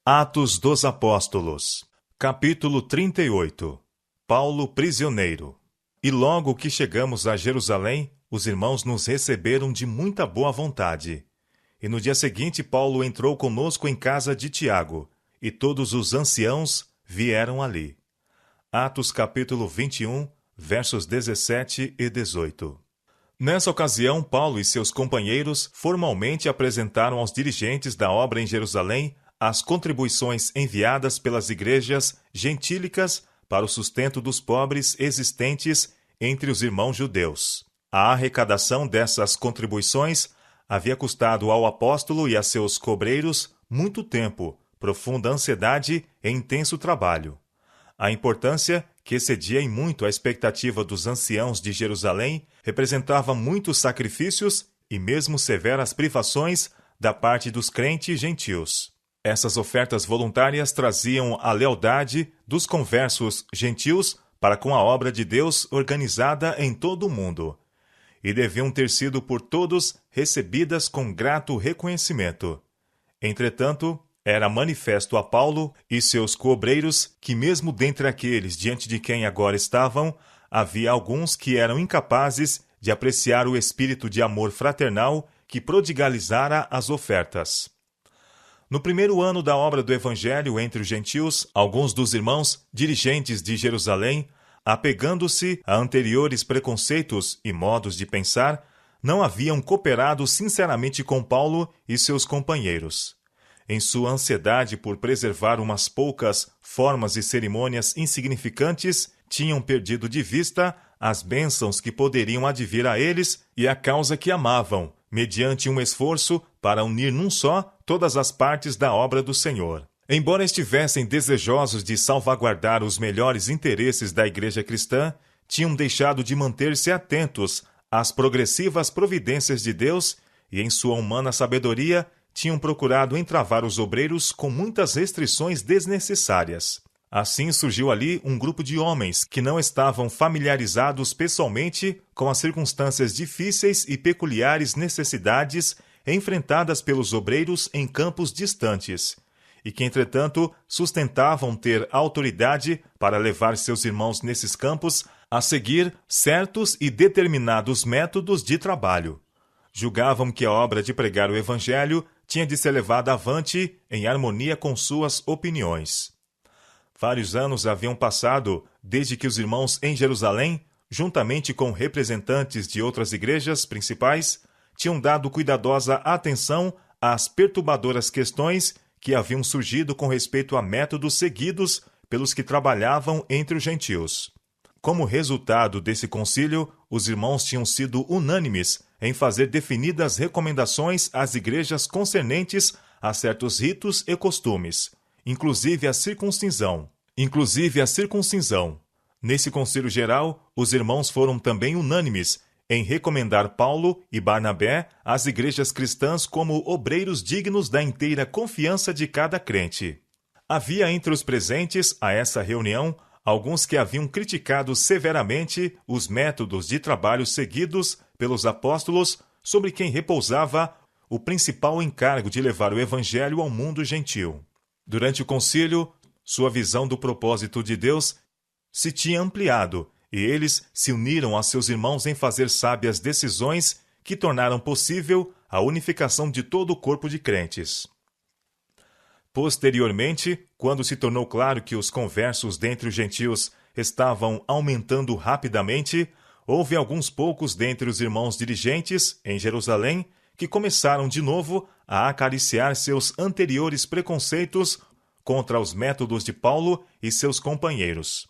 Atos dos Apóstolos, capítulo 38. Paulo prisioneiro. E logo que chegamos a Jerusalém, os irmãos nos receberam de muita boa vontade. E no dia seguinte Paulo entrou conosco em casa de Tiago, e todos os anciãos vieram ali. Atos capítulo 21, versos 17 e 18. Nessa ocasião, Paulo e seus companheiros formalmente apresentaram aos dirigentes da obra em Jerusalém as contribuições enviadas pelas igrejas gentílicas para o sustento dos pobres existentes entre os irmãos judeus. A arrecadação dessas contribuições havia custado ao apóstolo e a seus cobreiros muito tempo, profunda ansiedade e intenso trabalho. A importância, que excedia em muito a expectativa dos anciãos de Jerusalém, representava muitos sacrifícios e mesmo severas privações da parte dos crentes gentios. Essas ofertas voluntárias traziam a lealdade dos conversos gentios para com a obra de Deus organizada em todo o mundo, e deviam ter sido por todos recebidas com grato reconhecimento. Entretanto, era manifesto a Paulo e seus cobreiros que mesmo dentre aqueles diante de quem agora estavam, havia alguns que eram incapazes de apreciar o espírito de amor fraternal que prodigalizara as ofertas. No primeiro ano da obra do Evangelho entre os gentios, alguns dos irmãos dirigentes de Jerusalém, apegando-se a anteriores preconceitos e modos de pensar, não haviam cooperado sinceramente com Paulo e seus companheiros. Em sua ansiedade por preservar umas poucas formas e cerimônias insignificantes, tinham perdido de vista as bênçãos que poderiam advir a eles e a causa que amavam, mediante um esforço para unir num só todas as partes da obra do Senhor. Embora estivessem desejosos de salvaguardar os melhores interesses da igreja cristã, tinham deixado de manter-se atentos às progressivas providências de Deus e, em sua humana sabedoria, tinham procurado entravar os obreiros com muitas restrições desnecessárias. Assim surgiu ali um grupo de homens que não estavam familiarizados pessoalmente com as circunstâncias difíceis e peculiares necessidades enfrentadas pelos obreiros em campos distantes, e que, entretanto, sustentavam ter autoridade para levar seus irmãos nesses campos a seguir certos e determinados métodos de trabalho. Julgavam que a obra de pregar o Evangelho tinha de ser levada avante em harmonia com suas opiniões. Vários anos haviam passado desde que os irmãos em Jerusalém, juntamente com representantes de outras igrejas principais, tinham dado cuidadosa atenção às perturbadoras questões que haviam surgido com respeito a métodos seguidos pelos que trabalhavam entre os gentios. Como resultado desse concílio, os irmãos tinham sido unânimes em fazer definidas recomendações às igrejas concernentes a certos ritos e costumes, inclusive a circuncisão. Nesse concílio geral, os irmãos foram também unânimes em recomendar Paulo e Barnabé às igrejas cristãs como obreiros dignos da inteira confiança de cada crente. Havia entre os presentes a essa reunião alguns que haviam criticado severamente os métodos de trabalho seguidos pelos apóstolos, sobre quem repousava o principal encargo de levar o Evangelho ao mundo gentil. Durante o concílio, sua visão do propósito de Deus se tinha ampliado, e eles se uniram a seus irmãos em fazer sábias decisões que tornaram possível a unificação de todo o corpo de crentes. Posteriormente, quando se tornou claro que os conversos dentre os gentios estavam aumentando rapidamente, houve alguns poucos dentre os irmãos dirigentes em Jerusalém que começaram de novo a acariciar seus anteriores preconceitos contra os métodos de Paulo e seus companheiros.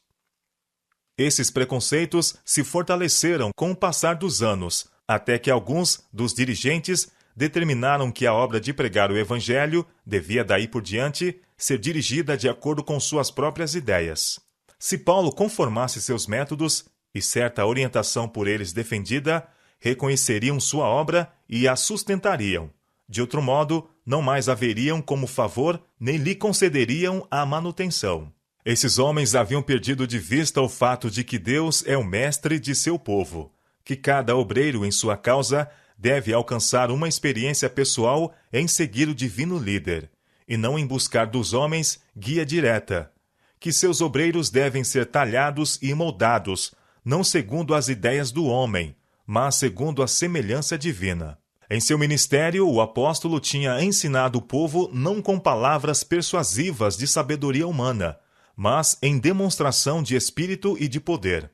Esses preconceitos se fortaleceram com o passar dos anos, até que alguns dos dirigentes determinaram que a obra de pregar o Evangelho devia daí por diante ser dirigida de acordo com suas próprias ideias. Se Paulo conformasse seus métodos e certa orientação por eles defendida, reconheceriam sua obra e a sustentariam. De outro modo, não mais haveriam como favor nem lhe concederiam a manutenção. Esses homens haviam perdido de vista o fato de que Deus é o mestre de seu povo, que cada obreiro em sua causa deve alcançar uma experiência pessoal em seguir o divino líder, e não em buscar dos homens guia direta, que seus obreiros devem ser talhados e moldados, não segundo as ideias do homem, mas segundo a semelhança divina. Em seu ministério, o apóstolo tinha ensinado o povo não com palavras persuasivas de sabedoria humana, mas em demonstração de espírito e de poder.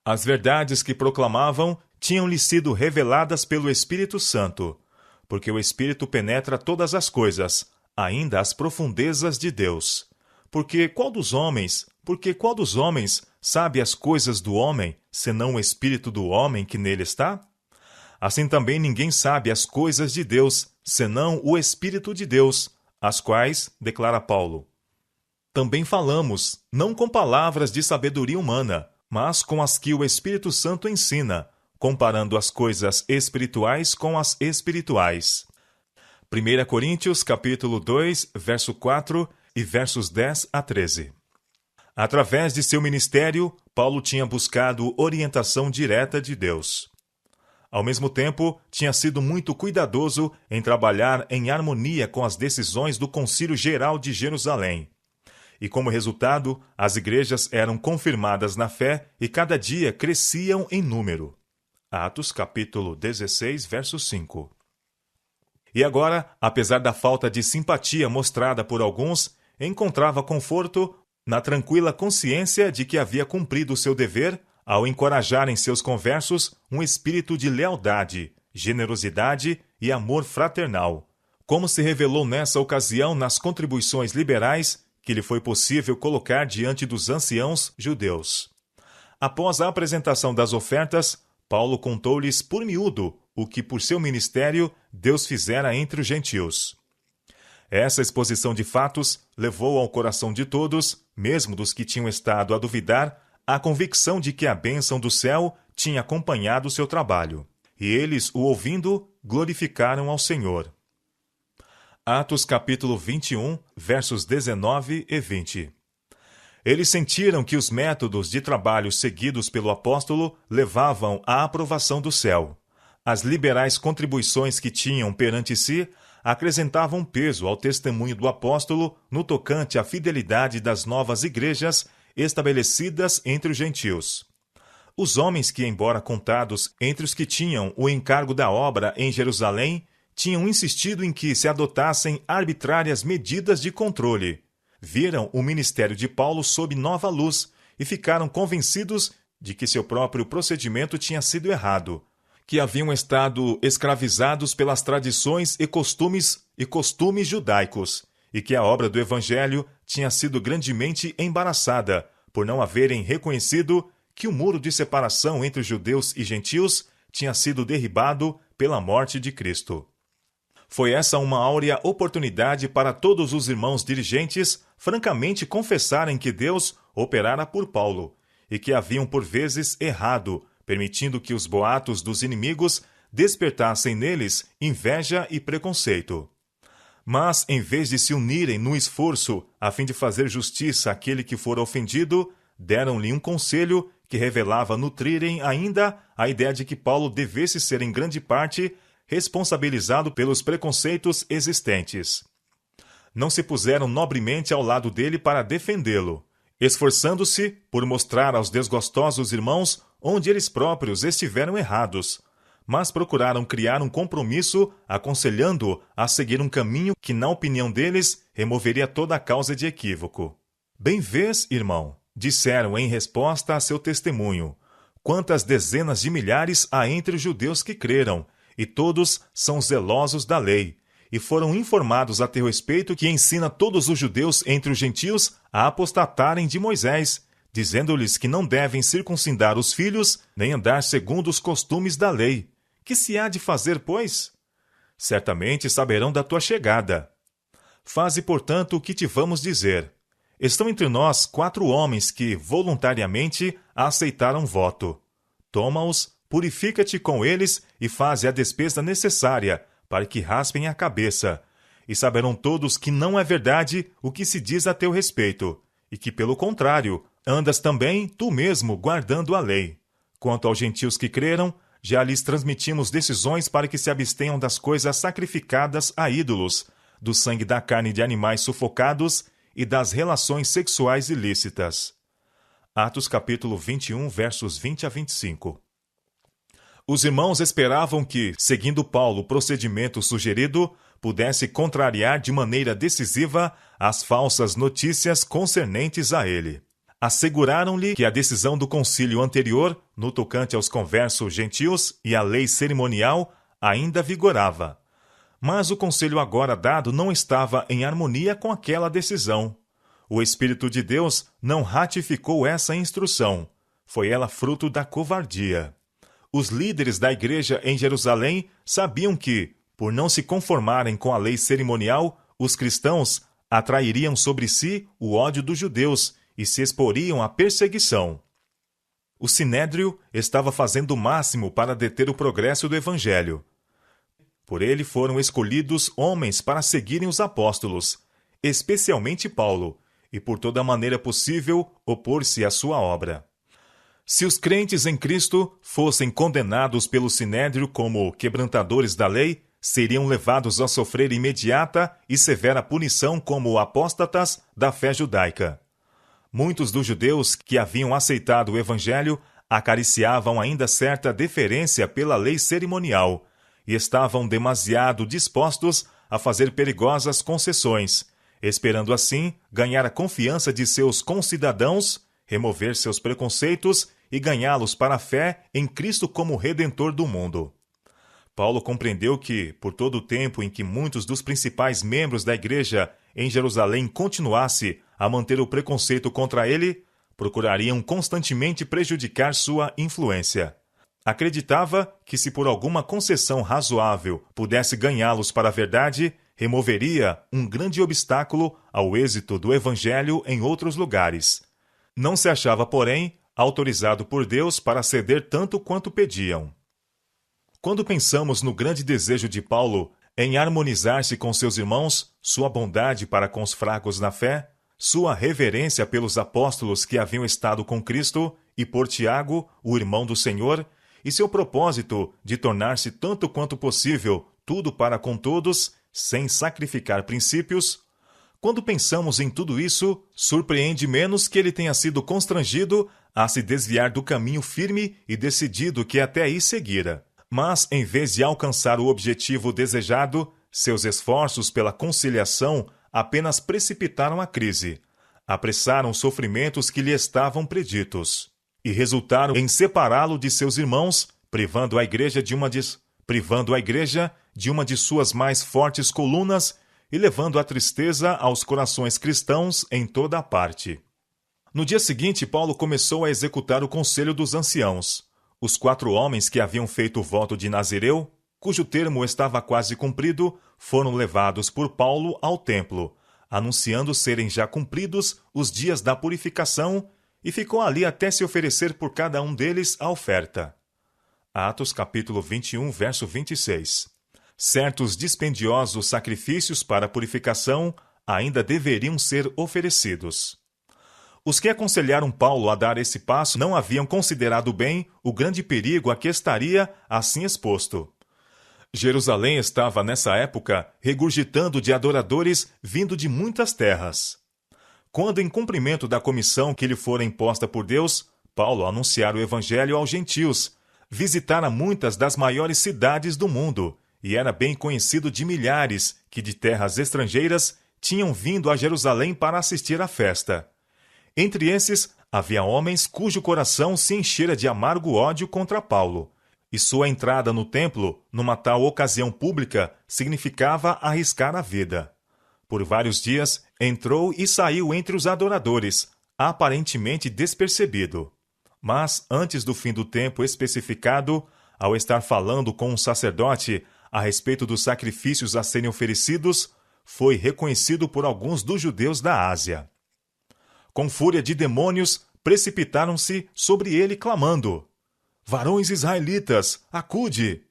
As verdades que proclamavam tinham-lhe sido reveladas pelo Espírito Santo, porque o Espírito penetra todas as coisas, ainda as profundezas de Deus. Porque qual dos homens sabe as coisas do homem, senão o Espírito do homem que nele está? Assim também ninguém sabe as coisas de Deus, senão o Espírito de Deus, as quais, declara Paulo, também falamos, não com palavras de sabedoria humana, mas com as que o Espírito Santo ensina, comparando as coisas espirituais com as espirituais. 1 Coríntios, capítulo 2, verso 4 e versos 10 a 13. Através de seu ministério, Paulo tinha buscado orientação direta de Deus. Ao mesmo tempo, tinha sido muito cuidadoso em trabalhar em harmonia com as decisões do Concílio Geral de Jerusalém. E como resultado, as igrejas eram confirmadas na fé e cada dia cresciam em número. Atos capítulo 16, verso 5. E agora, apesar da falta de simpatia mostrada por alguns, encontrava conforto na tranquila consciência de que havia cumprido o seu dever ao encorajar em seus conversos um espírito de lealdade, generosidade e amor fraternal, como se revelou nessa ocasião nas contribuições liberais que lhe foi possível colocar diante dos anciãos judeus. Após a apresentação das ofertas, Paulo contou-lhes por miúdo o que por seu ministério Deus fizera entre os gentios. Essa exposição de fatos levou ao coração de todos, mesmo dos que tinham estado a duvidar, a convicção de que a bênção do céu tinha acompanhado o seu trabalho. E eles, o ouvindo, glorificaram ao Senhor. Atos capítulo 21, versos 19 e 20. Eles sentiram que os métodos de trabalho seguidos pelo apóstolo levavam à aprovação do céu. As liberais contribuições que tinham perante si acrescentavam peso ao testemunho do apóstolo no tocante à fidelidade das novas igrejas estabelecidas entre os gentios. Os homens que, embora contados entre os que tinham o encargo da obra em Jerusalém, tinham insistido em que se adotassem arbitrárias medidas de controle. Viram o ministério de Paulo sob nova luz e ficaram convencidos de que seu próprio procedimento tinha sido errado, que haviam estado escravizados pelas tradições e costumes judaicos, e que a obra do Evangelho tinha sido grandemente embaraçada por não haverem reconhecido que o muro de separação entre judeus e gentios tinha sido derribado pela morte de Cristo. Foi essa uma áurea oportunidade para todos os irmãos dirigentes francamente confessarem que Deus operara por Paulo e que haviam por vezes errado, permitindo que os boatos dos inimigos despertassem neles inveja e preconceito. Mas, em vez de se unirem no esforço a fim de fazer justiça àquele que for ofendido, deram-lhe um conselho que revelava nutrirem ainda a ideia de que Paulo devesse ser em grande parte responsabilizado pelos preconceitos existentes. Não se puseram nobremente ao lado dele para defendê-lo, esforçando-se por mostrar aos desgostosos irmãos onde eles próprios estiveram errados, mas procuraram criar um compromisso aconselhando-o a seguir um caminho que, na opinião deles, removeria toda a causa de equívoco. Bem vês, irmão, disseram em resposta a seu testemunho, quantas dezenas de milhares há entre os judeus que creram, e todos são zelosos da lei, e foram informados a teu respeito que ensina todos os judeus entre os gentios a apostatarem de Moisés, dizendo-lhes que não devem circuncidar os filhos, nem andar segundo os costumes da lei. Que se há de fazer, pois? Certamente saberão da tua chegada. Faze, portanto, o que te vamos dizer. Estão entre nós 4 homens que, voluntariamente, aceitaram voto. Toma-os, purifica-te com eles e faze a despesa necessária, para que raspem a cabeça. E saberão todos que não é verdade o que se diz a teu respeito, e que, pelo contrário, andas também tu mesmo guardando a lei. Quanto aos gentios que creram, já lhes transmitimos decisões para que se abstenham das coisas sacrificadas a ídolos, do sangue da carne de animais sufocados e das relações sexuais ilícitas. Atos capítulo 21, versos 20 a 25. Os irmãos esperavam que, seguindo Paulo o procedimento sugerido, pudesse contrariar de maneira decisiva as falsas notícias concernentes a ele. Asseguraram-lhe que a decisão do concílio anterior, no tocante aos conversos gentios e à lei cerimonial, ainda vigorava. Mas o conselho agora dado não estava em harmonia com aquela decisão. O Espírito de Deus não ratificou essa instrução. Foi ela fruto da covardia. Os líderes da igreja em Jerusalém sabiam que, por não se conformarem com a lei cerimonial, os cristãos atrairiam sobre si o ódio dos judeus e se exporiam à perseguição. O Sinédrio estava fazendo o máximo para deter o progresso do Evangelho. Por ele foram escolhidos homens para seguirem os apóstolos, especialmente Paulo, e por toda maneira possível opor-se à sua obra. Se os crentes em Cristo fossem condenados pelo Sinédrio como quebrantadores da lei, seriam levados a sofrer imediata e severa punição como apóstatas da fé judaica. Muitos dos judeus que haviam aceitado o Evangelho acariciavam ainda certa deferência pela lei cerimonial e estavam demasiado dispostos a fazer perigosas concessões, esperando assim ganhar a confiança de seus concidadãos, remover seus preconceitos e ganhá-los para a fé em Cristo como Redentor do mundo. Paulo compreendeu que, por todo o tempo em que muitos dos principais membros da igreja em Jerusalém continuassem a manter o preconceito contra ele, procurariam constantemente prejudicar sua influência. Acreditava que, se por alguma concessão razoável pudesse ganhá-los para a verdade, removeria um grande obstáculo ao êxito do Evangelho em outros lugares. Não se achava, porém, autorizado por Deus para ceder tanto quanto pediam. Quando pensamos no grande desejo de Paulo em harmonizar-se com seus irmãos, sua bondade para com os fracos na fé, sua reverência pelos apóstolos que haviam estado com Cristo e por Tiago, o irmão do Senhor, e seu propósito de tornar-se tanto quanto possível tudo para com todos, sem sacrificar princípios, quando pensamos em tudo isso, surpreende menos que ele tenha sido constrangido a se desviar do caminho firme e decidido que até aí seguira. Mas, em vez de alcançar o objetivo desejado, seus esforços pela conciliação apenas precipitaram a crise, apressaram os sofrimentos que lhe estavam preditos, e resultaram em separá-lo de seus irmãos, privando a igreja de uma de suas mais fortes colunas e levando a tristeza aos corações cristãos em toda a parte. No dia seguinte, Paulo começou a executar o conselho dos anciãos. Os 4 homens que haviam feito o voto de Nazireu, cujo termo estava quase cumprido, foram levados por Paulo ao templo, anunciando serem já cumpridos os dias da purificação, e ficou ali até se oferecer por cada um deles a oferta. Atos capítulo 21, verso 26. Certos dispendiosos sacrifícios para a purificação ainda deveriam ser oferecidos. Os que aconselharam Paulo a dar esse passo não haviam considerado bem o grande perigo a que estaria assim exposto. Jerusalém estava, nessa época, regurgitando de adoradores vindo de muitas terras. Quando, em cumprimento da comissão que lhe fora imposta por Deus, Paulo anunciara o Evangelho aos gentios, visitara muitas das maiores cidades do mundo, e era bem conhecido de milhares que de terras estrangeiras tinham vindo a Jerusalém para assistir à festa. Entre esses, havia homens cujo coração se enchera de amargo ódio contra Paulo, e sua entrada no templo, numa tal ocasião pública, significava arriscar a vida. Por vários dias, entrou e saiu entre os adoradores, aparentemente despercebido. Mas, antes do fim do tempo especificado, ao estar falando com um sacerdote a respeito dos sacrifícios a serem oferecidos, foi reconhecido por alguns dos judeus da Ásia. Com fúria de demônios, precipitaram-se sobre ele clamando: "Varões israelitas, acude!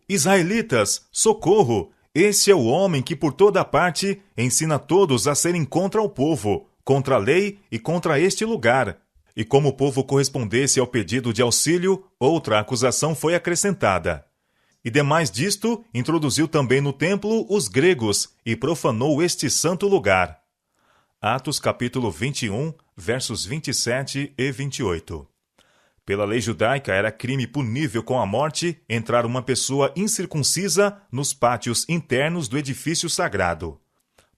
Israelitas, socorro! Este é o homem que por toda parte ensina todos a serem contra o povo, contra a lei e contra este lugar." E como o povo correspondesse ao pedido de auxílio, outra acusação foi acrescentada: E demais disto, introduziu também no templo os gregos e profanou este santo lugar. Atos capítulo 21, versos 27 e 28. Pela lei judaica era crime punível com a morte entrar uma pessoa incircuncisa nos pátios internos do edifício sagrado.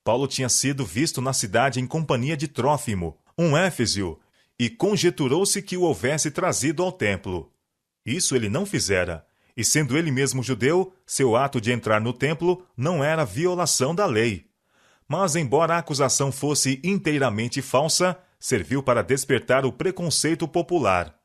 Paulo tinha sido visto na cidade em companhia de Trófimo, um éfesio, e conjeturou-se que o houvesse trazido ao templo. Isso ele não fizera, e sendo ele mesmo judeu, seu ato de entrar no templo não era violação da lei. Mas, embora a acusação fosse inteiramente falsa, serviu para despertar o preconceito popular.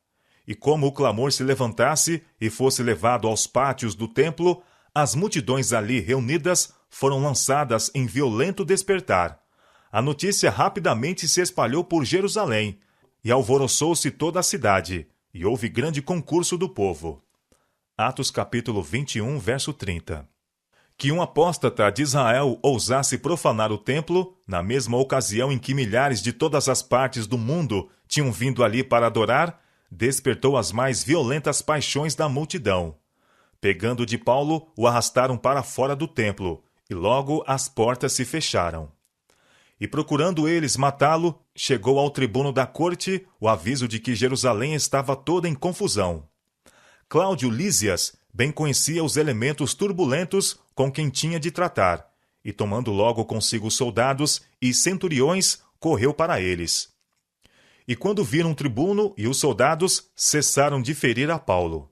E como o clamor se levantasse e fosse levado aos pátios do templo, as multidões ali reunidas foram lançadas em violento despertar. A notícia rapidamente se espalhou por Jerusalém, e alvoroçou-se toda a cidade, e houve grande concurso do povo. Atos capítulo 21, verso 30. Que um apóstata de Israel ousasse profanar o templo, na mesma ocasião em que milhares de todas as partes do mundo tinham vindo ali para adorar, despertou as mais violentas paixões da multidão. Pegando de Paulo, o arrastaram para fora do templo, e logo as portas se fecharam. E procurando eles matá-lo, chegou ao tribuno da corte o aviso de que Jerusalém estava toda em confusão. Cláudio Lísias bem conhecia os elementos turbulentos com quem tinha de tratar, e tomando logo consigo soldados e centuriões, correu para eles. E quando viram o tribuno e os soldados, cessaram de ferir a Paulo.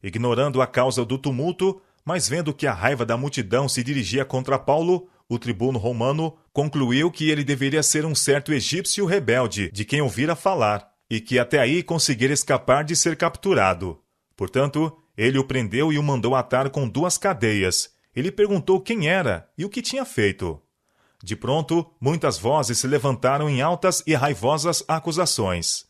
Ignorando a causa do tumulto, mas vendo que a raiva da multidão se dirigia contra Paulo, o tribuno romano concluiu que ele deveria ser um certo egípcio rebelde, de quem ouvira falar, e que até aí conseguira escapar de ser capturado. Portanto, ele o prendeu e o mandou atar com 2 cadeias. Ele perguntou quem era e o que tinha feito. De pronto, muitas vozes se levantaram em altas e raivosas acusações.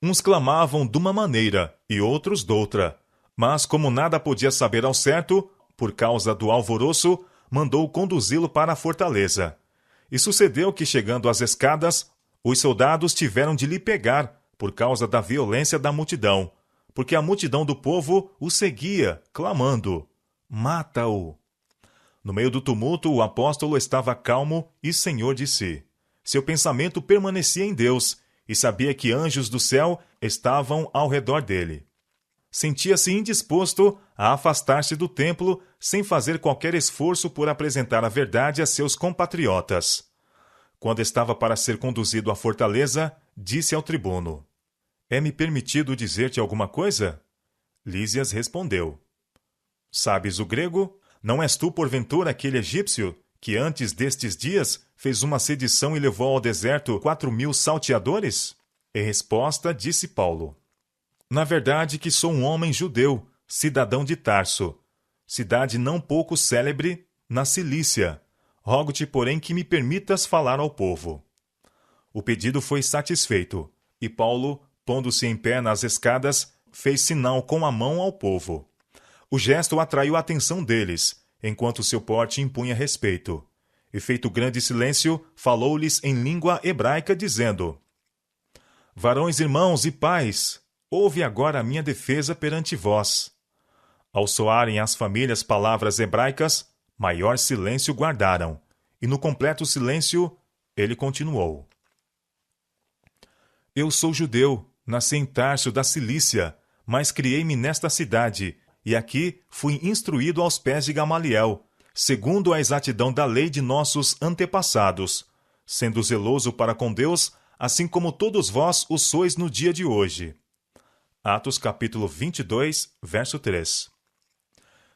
Uns clamavam de uma maneira e outros doutra. Mas, como nada podia saber ao certo, por causa do alvoroço, mandou conduzi-lo para a fortaleza. E sucedeu que, chegando às escadas, os soldados tiveram de lhe pegar, por causa da violência da multidão, porque a multidão do povo o seguia, clamando: "Mata-o!" No meio do tumulto, o apóstolo estava calmo e senhor de si. Seu pensamento permanecia em Deus, e sabia que anjos do céu estavam ao redor dele. Sentia-se indisposto a afastar-se do templo sem fazer qualquer esforço por apresentar a verdade a seus compatriotas. Quando estava para ser conduzido à fortaleza, disse ao tribuno: "É-me permitido dizer-te alguma coisa?" Lísias respondeu: "Sabes o grego? Não és tu, porventura, aquele egípcio que antes destes dias fez uma sedição e levou ao deserto 4.000 salteadores?" Em resposta, disse Paulo: "Na verdade que sou um homem judeu, cidadão de Tarso, cidade não pouco célebre na Cilícia. Rogo-te, porém, que me permitas falar ao povo." O pedido foi satisfeito, e Paulo, pondo-se em pé nas escadas, fez sinal com a mão ao povo. O gesto atraiu a atenção deles, enquanto seu porte impunha respeito. E feito grande silêncio, falou-lhes em língua hebraica, dizendo: "Varões, irmãos e pais, ouve agora a minha defesa perante vós." Ao soarem às famílias palavras hebraicas, maior silêncio guardaram, e no completo silêncio, ele continuou: "Eu sou judeu, nasci em Tarso da Cilícia, mas criei-me nesta cidade, e aqui fui instruído aos pés de Gamaliel, segundo a exatidão da lei de nossos antepassados, sendo zeloso para com Deus, assim como todos vós o sois no dia de hoje." Atos capítulo 22, verso 3.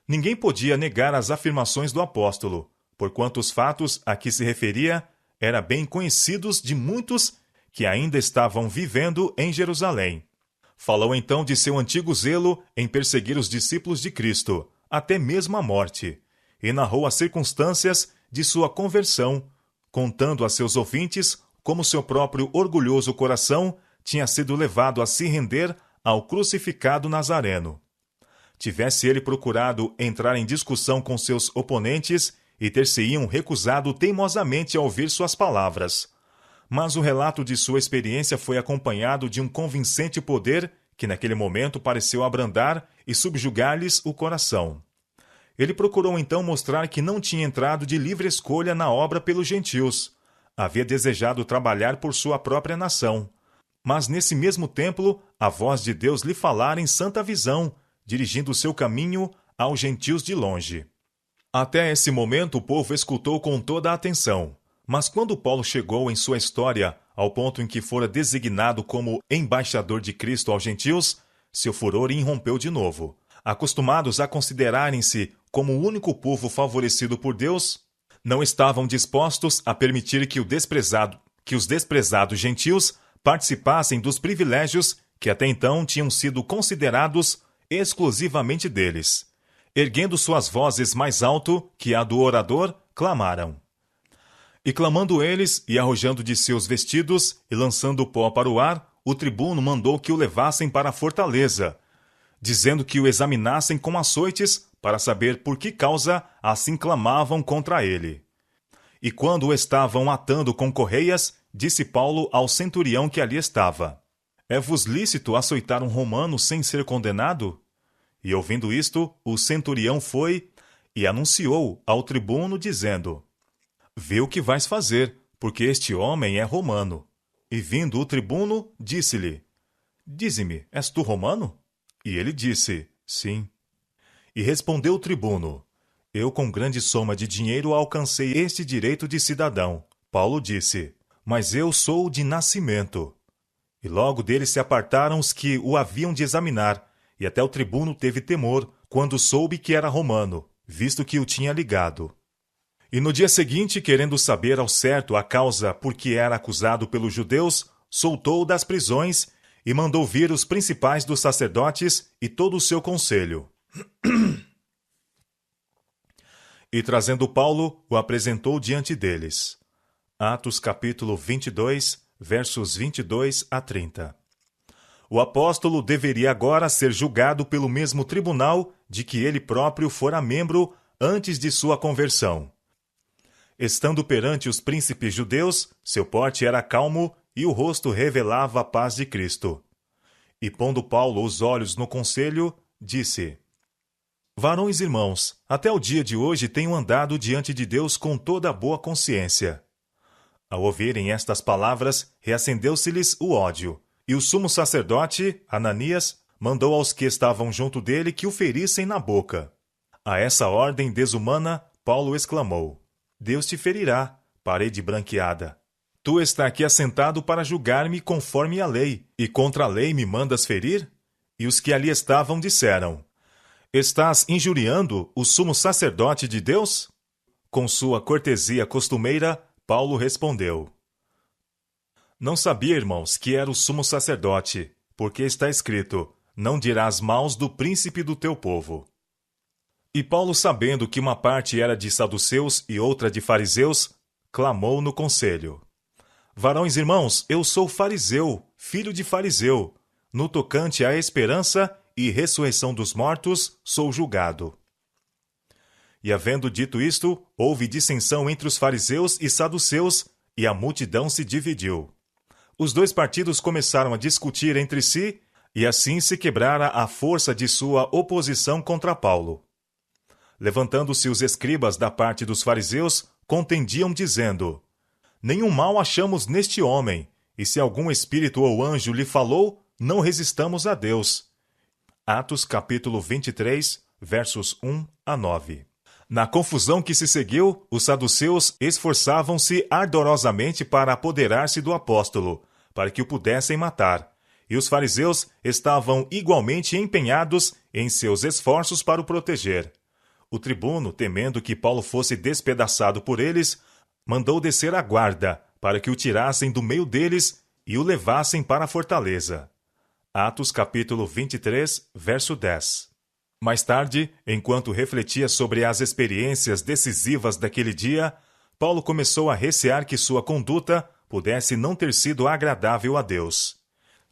Ninguém podia negar as afirmações do apóstolo, porquanto os fatos a que se referia eram bem conhecidos de muitos que ainda estavam vivendo em Jerusalém. Falou então de seu antigo zelo em perseguir os discípulos de Cristo, até mesmo a morte, e narrou as circunstâncias de sua conversão, contando a seus ouvintes como seu próprio orgulhoso coração tinha sido levado a se render ao crucificado Nazareno. Tivesse ele procurado entrar em discussão com seus oponentes e ter-se-iam recusado teimosamente a ouvir suas palavras. Mas o relato de sua experiência foi acompanhado de um convincente poder que naquele momento pareceu abrandar e subjugar-lhes o coração. Ele procurou então mostrar que não tinha entrado de livre escolha na obra pelos gentios. Havia desejado trabalhar por sua própria nação. Mas nesse mesmo templo, a voz de Deus lhe falara em santa visão, dirigindo o seu caminho aos gentios de longe. Até esse momento o povo escutou com toda a atenção. Mas quando Paulo chegou em sua história ao ponto em que fora designado como embaixador de Cristo aos gentios, seu furor irrompeu de novo. Acostumados a considerarem-se como o único povo favorecido por Deus, não estavam dispostos a permitir que os desprezados gentios participassem dos privilégios que até então tinham sido considerados exclusivamente deles. Erguendo suas vozes mais alto que a do orador, clamaram. E clamando eles, e arrojando de seus vestidos, e lançando pó para o ar, o tribuno mandou que o levassem para a fortaleza, dizendo que o examinassem com açoites, para saber por que causa assim clamavam contra ele. E quando o estavam atando com correias, disse Paulo ao centurião que ali estava: É-vos lícito açoitar um romano sem ser condenado? E ouvindo isto, o centurião foi e anunciou ao tribuno, dizendo: Vê o que vais fazer, porque este homem é romano. E vindo o tribuno, disse-lhe: Dize-me, és tu romano? E ele disse: Sim. E respondeu o tribuno: Eu com grande soma de dinheiro alcancei este direito de cidadão. Paulo disse: Mas eu sou de nascimento. E logo dele se apartaram os que o haviam de examinar, e até o tribuno teve temor, quando soube que era romano, visto que o tinha ligado. E no dia seguinte, querendo saber ao certo a causa por que era acusado pelos judeus, soltou-o das prisões e mandou vir os principais dos sacerdotes e todo o seu conselho. E trazendo Paulo, o apresentou diante deles. Atos capítulo 22, versos 22 a 30. O apóstolo deveria agora ser julgado pelo mesmo tribunal de que ele próprio fora membro antes de sua conversão. Estando perante os príncipes judeus, seu porte era calmo e o rosto revelava a paz de Cristo. E pondo Paulo os olhos no conselho, disse: Varões irmãos, até o dia de hoje tenho andado diante de Deus com toda a boa consciência. Ao ouvirem estas palavras, reacendeu-se-lhes o ódio, e o sumo sacerdote, Ananias, mandou aos que estavam junto dele que o ferissem na boca. A essa ordem desumana, Paulo exclamou: Deus te ferirá, parede branqueada. Tu está aqui assentado para julgar-me conforme a lei, e contra a lei me mandas ferir? E os que ali estavam disseram: Estás injuriando o sumo sacerdote de Deus? Com sua cortesia costumeira, Paulo respondeu: Não sabia, irmãos, que era o sumo sacerdote, porque está escrito: Não dirás mals do príncipe do teu povo. E Paulo, sabendo que uma parte era de saduceus e outra de fariseus, clamou no conselho: Varões irmãos, eu sou fariseu, filho de fariseu. No tocante à esperança e ressurreição dos mortos, sou julgado. E havendo dito isto, houve dissensão entre os fariseus e saduceus, e a multidão se dividiu. Os dois partidos começaram a discutir entre si, e assim se quebrara a força de sua oposição contra Paulo. Levantando-se os escribas da parte dos fariseus, contendiam, dizendo: Nenhum mal achamos neste homem, e se algum espírito ou anjo lhe falou, não resistamos a Deus. Atos capítulo 23, versos 1 a 9. Na confusão que se seguiu, os saduceus esforçavam-se ardorosamente para apoderar-se do apóstolo, para que o pudessem matar, e os fariseus estavam igualmente empenhados em seus esforços para o proteger. O tribuno, temendo que Paulo fosse despedaçado por eles, mandou descer a guarda, para que o tirassem do meio deles e o levassem para a fortaleza. Atos capítulo 23, verso 10. Mais tarde, enquanto refletia sobre as experiências decisivas daquele dia, Paulo começou a recear que sua conduta pudesse não ter sido agradável a Deus.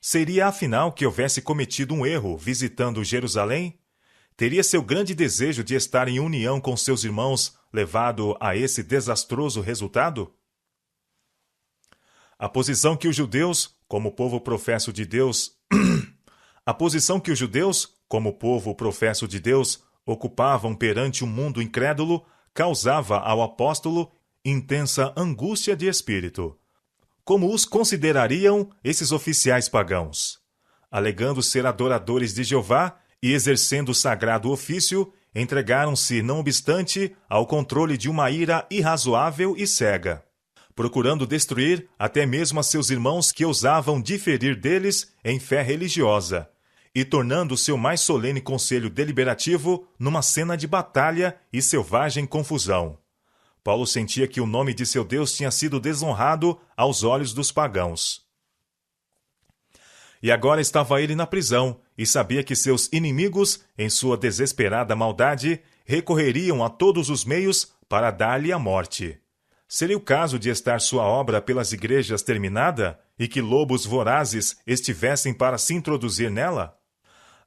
Seria afinal que houvesse cometido um erro visitando Jerusalém? Teria seu grande desejo de estar em união com seus irmãos levado a esse desastroso resultado? A posição que os judeus, como povo professo de Deus, ocupavam perante um mundo incrédulo, causava ao apóstolo intensa angústia de espírito. Como os considerariam esses oficiais pagãos? Alegando ser adoradores de Jeová e exercendo o sagrado ofício, entregaram-se, não obstante, ao controle de uma ira irrazoável e cega, procurando destruir até mesmo a seus irmãos que ousavam diferir deles em fé religiosa, e tornando o seu mais solene conselho deliberativo numa cena de batalha e selvagem confusão. Paulo sentia que o nome de seu Deus tinha sido desonrado aos olhos dos pagãos. E agora estava ele na prisão, e sabia que seus inimigos, em sua desesperada maldade, recorreriam a todos os meios para dar-lhe a morte. Seria o caso de estar sua obra pelas igrejas terminada, e que lobos vorazes estivessem para se introduzir nela?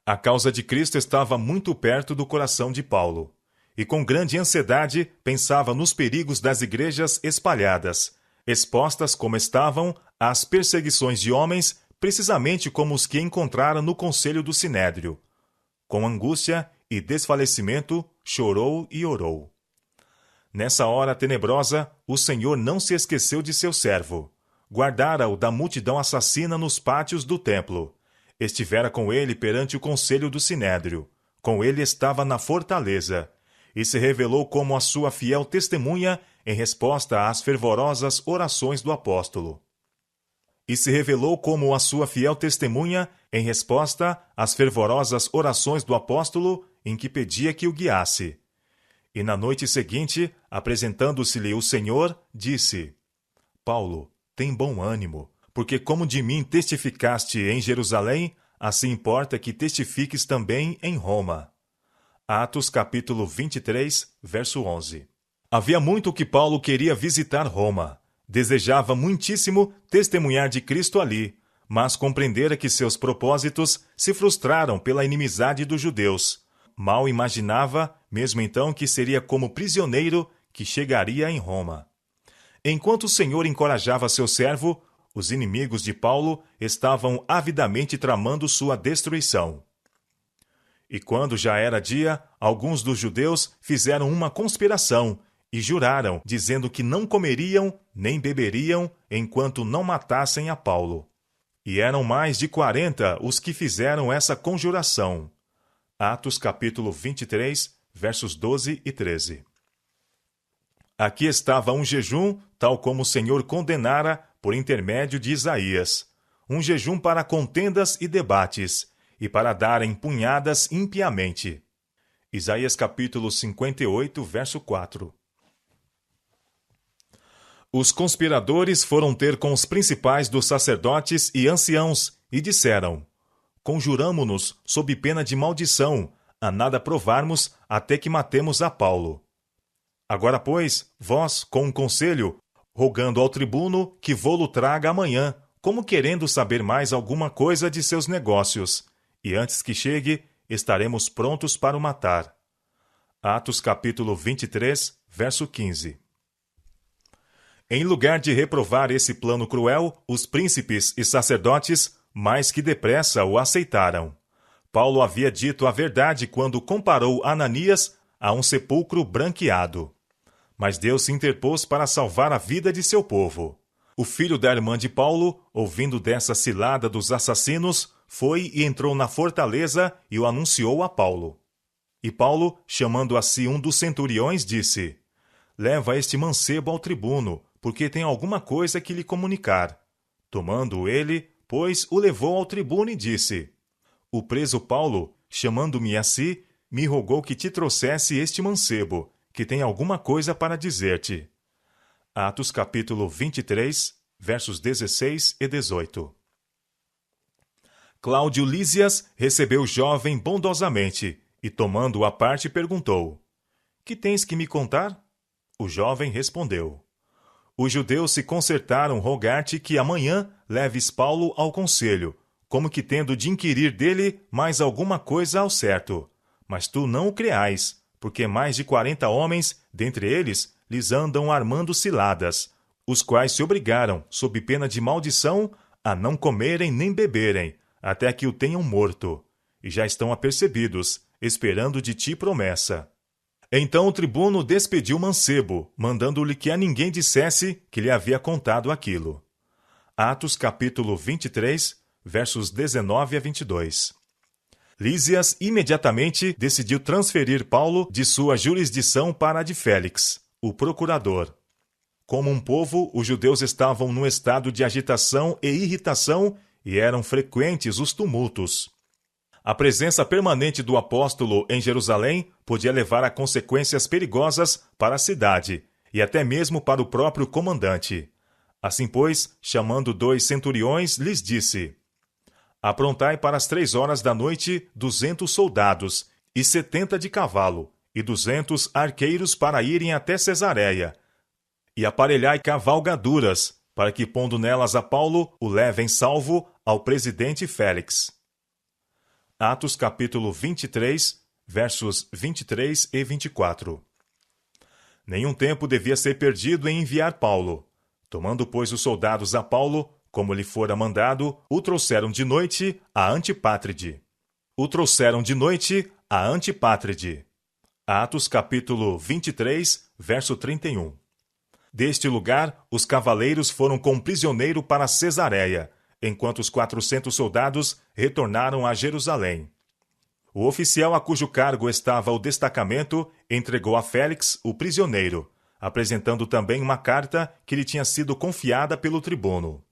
A causa de Cristo estava muito perto do coração de Paulo, e com grande ansiedade pensava nos perigos das igrejas espalhadas, expostas como estavam às perseguições de homens, precisamente como os que encontrara no conselho do Sinédrio. Com angústia e desfalecimento, chorou e orou. Nessa hora tenebrosa, o Senhor não se esqueceu de seu servo. Guardara-o da multidão assassina nos pátios do templo. Estivera com ele perante o conselho do Sinédrio. Com ele estava na fortaleza. E se revelou como a sua fiel testemunha em resposta às fervorosas orações do apóstolo. Em que pedia que o guiasse. E na noite seguinte, apresentando-se-lhe o Senhor, disse: Paulo, tem bom ânimo, porque como de mim testificaste em Jerusalém, assim importa que testifiques também em Roma. Atos capítulo 23, verso 11. Havia muito que Paulo queria visitar Roma. Desejava muitíssimo testemunhar de Cristo ali, mas compreendera que seus propósitos se frustraram pela inimizade dos judeus. Mal imaginava, mesmo então, que seria como prisioneiro que chegaria em Roma. Enquanto o Senhor encorajava seu servo, os inimigos de Paulo estavam avidamente tramando sua destruição. E quando já era dia, alguns dos judeus fizeram uma conspiração e juraram, dizendo que não comeriam nem beberiam enquanto não matassem a Paulo. E eram mais de 40 os que fizeram essa conjuração. Atos capítulo 23, versos 12 e 13. Aqui estava um jejum, tal como o Senhor condenara por intermédio de Isaías. Um jejum para contendas e debates, e para darem punhadas impiamente. Isaías capítulo 58, verso 4. Os conspiradores foram ter com os principais dos sacerdotes e anciãos, e disseram: Conjuramo-nos, sob pena de maldição, a nada provarmos até que matemos a Paulo. Agora, pois, vós, com um conselho, rogando ao tribuno que vô-lo traga amanhã, como querendo saber mais alguma coisa de seus negócios, e antes que chegue, estaremos prontos para o matar. Atos capítulo 23, verso 15. Em lugar de reprovar esse plano cruel, os príncipes e sacerdotes mais que depressa o aceitaram. Paulo havia dito a verdade quando comparou Ananias a um sepulcro branqueado. Mas Deus se interpôs para salvar a vida de seu povo. O filho da irmã de Paulo, ouvindo dessa cilada dos assassinos, foi e entrou na fortaleza e o anunciou a Paulo. E Paulo, chamando a si um dos centuriões, disse: Leva este mancebo ao tribuno, porque tem alguma coisa que lhe comunicar. Tomando ele, pois, o levou ao tribuno e disse: O preso Paulo, chamando-me a si, me rogou que te trouxesse este mancebo, que tem alguma coisa para dizer-te. Atos capítulo 23, versos 16 e 18. Cláudio Lísias recebeu o jovem bondosamente e, tomando-o à parte, perguntou: Que tens que me contar? O jovem respondeu: Os judeus se concertaram rogar-te que amanhã leves Paulo ao conselho, como que tendo de inquirir dele mais alguma coisa ao certo. Mas tu não o creais, porque mais de 40 homens, dentre eles, lhes andam armando ciladas, os quais se obrigaram, sob pena de maldição, a não comerem nem beberem, até que o tenham morto. E já estão apercebidos, esperando de ti promessa. Então o tribuno despediu o mancebo, mandando-lhe que a ninguém dissesse que lhe havia contado aquilo. Atos capítulo 23, versos 19 a 22. Lísias imediatamente decidiu transferir Paulo de sua jurisdição para a de Félix, o procurador. Como um povo, os judeus estavam num estado de agitação e irritação e eram frequentes os tumultos. A presença permanente do apóstolo em Jerusalém podia levar a consequências perigosas para a cidade e até mesmo para o próprio comandante. Assim, pois, chamando 2 centuriões, lhes disse: aprontai para as 3 horas da noite 200 soldados, e 70 de cavalo, e 200 arqueiros para irem até Cesareia. E aparelhai cavalgaduras, para que, pondo nelas a Paulo, o levem salvo ao presidente Félix. Atos capítulo 23, versos 23 e 24. Nenhum tempo devia ser perdido em enviar Paulo. Tomando, pois, os soldados a Paulo, como lhe fora mandado, o trouxeram de noite a Antipátride. Atos capítulo 23, verso 31. Deste lugar, os cavaleiros foram com prisioneiro para Cesareia, enquanto os 400 soldados retornaram a Jerusalém. O oficial a cujo cargo estava o destacamento entregou a Félix o prisioneiro, apresentando também uma carta que lhe tinha sido confiada pelo tribuno.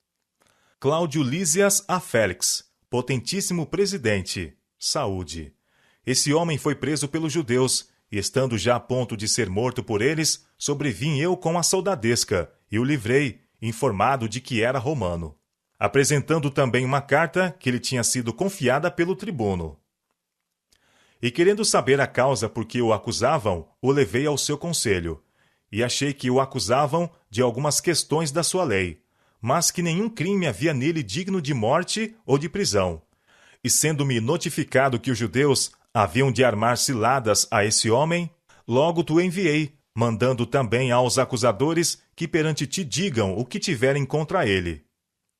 Cláudio Lísias a Félix, potentíssimo presidente, saúde. Esse homem foi preso pelos judeus, e estando já a ponto de ser morto por eles, sobrevim eu com a soldadesca, e o livrei, informado de que era romano. Apresentando também uma carta que lhe tinha sido confiada pelo tribuno. E querendo saber a causa por que o acusavam, o levei ao seu conselho, e achei que o acusavam de algumas questões da sua lei, mas que nenhum crime havia nele digno de morte ou de prisão. E sendo-me notificado que os judeus haviam de armar ciladas a esse homem, logo te enviei, mandando também aos acusadores que perante ti digam o que tiverem contra ele.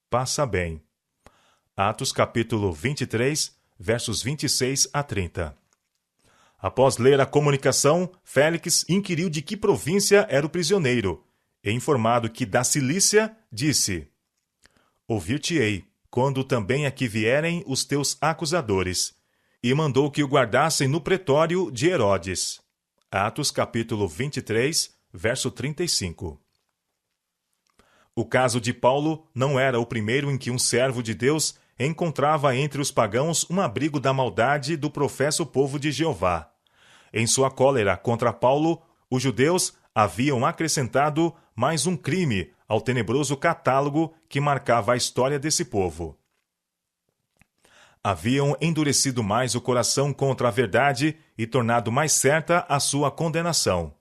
Passa bem. Atos capítulo 23, versos 26 a 30. Após ler a comunicação, Félix inquiriu de que província era o prisioneiro, e informado que da Cilícia, disse: ouvir-te-ei, quando também aqui vierem os teus acusadores. E mandou que o guardassem no pretório de Herodes. Atos capítulo 23, verso 35. O caso de Paulo não era o primeiro em que um servo de Deus encontrava entre os pagãos um abrigo da maldade do professo povo de Jeová. Em sua cólera contra Paulo, os judeus haviam acrescentado mais um crime ao tenebroso catálogo que marcava a história desse povo. Haviam endurecido mais o coração contra a verdade e tornado mais certa a sua condenação.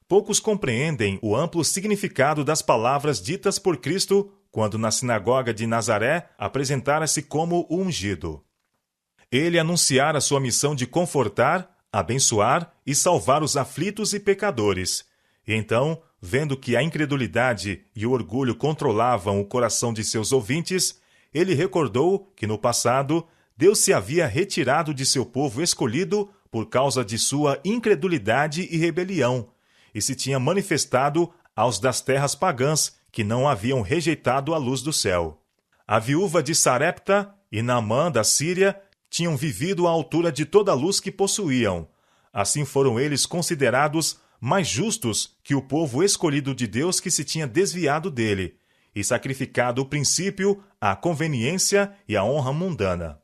Poucos compreendem o amplo significado das palavras ditas por Cristo quando na sinagoga de Nazaré apresentara-se como o ungido. Ele anunciara sua missão de confortar, abençoar e salvar os aflitos e pecadores. E então, vendo que a incredulidade e o orgulho controlavam o coração de seus ouvintes, ele recordou que no passado Deus se havia retirado de seu povo escolhido por causa de sua incredulidade e rebelião, e se tinha manifestado aos das terras pagãs que não haviam rejeitado a luz do céu. A viúva de Sarepta e Naamã da Síria tinham vivido à altura de toda a luz que possuíam. Assim foram eles considerados mais justos que o povo escolhido de Deus que se tinha desviado dele, e sacrificado o princípio, a conveniência e a honra mundana.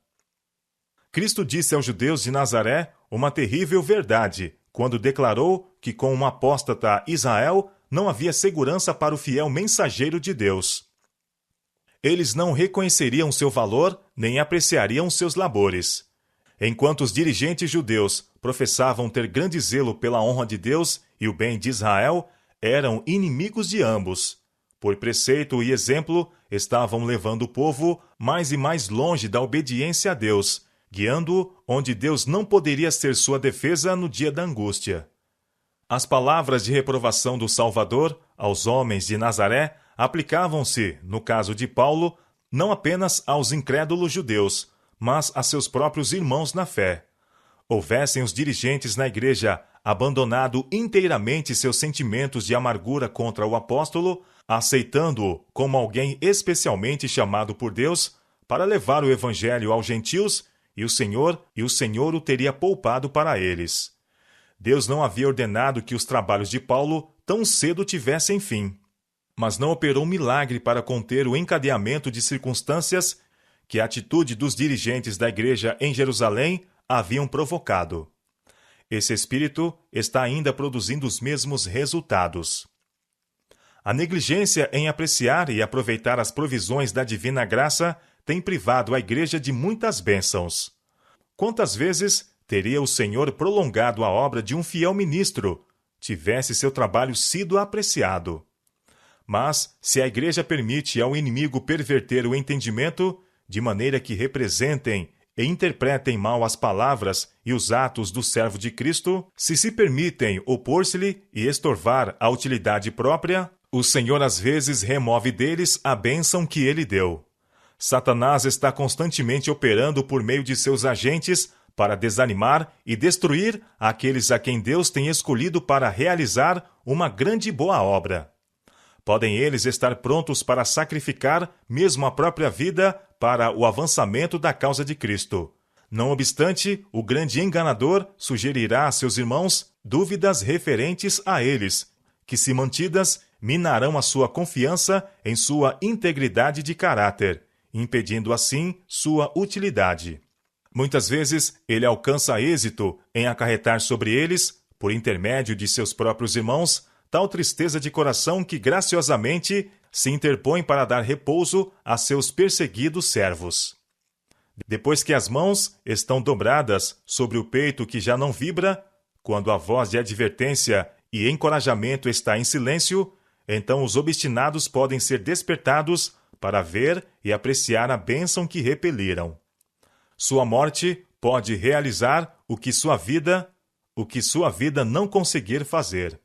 Cristo disse aos judeus de Nazaré uma terrível verdade, quando declarou que com um apóstata Israel não havia segurança para o fiel mensageiro de Deus. Eles não reconheceriam seu valor, nem apreciariam seus labores. Enquanto os dirigentes judeus professavam ter grande zelo pela honra de Deus e o bem de Israel, eram inimigos de ambos. Por preceito e exemplo, estavam levando o povo mais e mais longe da obediência a Deus, guiando-o onde Deus não poderia ser sua defesa no dia da angústia. As palavras de reprovação do Salvador aos homens de Nazaré aplicavam-se, no caso de Paulo, não apenas aos incrédulos judeus, mas a seus próprios irmãos na fé. Houvessem os dirigentes na igreja abandonado inteiramente seus sentimentos de amargura contra o apóstolo, aceitando-o como alguém especialmente chamado por Deus para levar o evangelho aos gentios, e o Senhor o teria poupado para eles. Deus não havia ordenado que os trabalhos de Paulo tão cedo tivessem fim, mas não operou um milagre para conter o encadeamento de circunstâncias que a atitude dos dirigentes da igreja em Jerusalém haviam provocado. Esse espírito está ainda produzindo os mesmos resultados. A negligência em apreciar e aproveitar as provisões da divina graça tem privado a igreja de muitas bênçãos. Quantas vezes teria o Senhor prolongado a obra de um fiel ministro, tivesse seu trabalho sido apreciado? Mas, se a igreja permite ao inimigo perverter o entendimento, de maneira que representem e interpretem mal as palavras e os atos do servo de Cristo, se permitem opor-se-lhe e estorvar a utilidade própria, o Senhor às vezes remove deles a bênção que ele deu. Satanás está constantemente operando por meio de seus agentes para desanimar e destruir aqueles a quem Deus tem escolhido para realizar uma grande e boa obra. Podem eles estar prontos para sacrificar mesmo a própria vida para o avançamento da causa de Cristo. Não obstante, o grande enganador sugerirá a seus irmãos dúvidas referentes a eles, que, se mantidas, minarão a sua confiança em sua integridade de caráter, impedindo assim sua utilidade. Muitas vezes ele alcança êxito em acarretar sobre eles, por intermédio de seus próprios irmãos, tal tristeza de coração que graciosamente se interpõe para dar repouso a seus perseguidos servos. Depois que as mãos estão dobradas sobre o peito que já não vibra, quando a voz de advertência e encorajamento está em silêncio, então os obstinados podem ser despertados para ver e apreciar a bênção que repeliram. Sua morte pode realizar o que sua vida não conseguir fazer.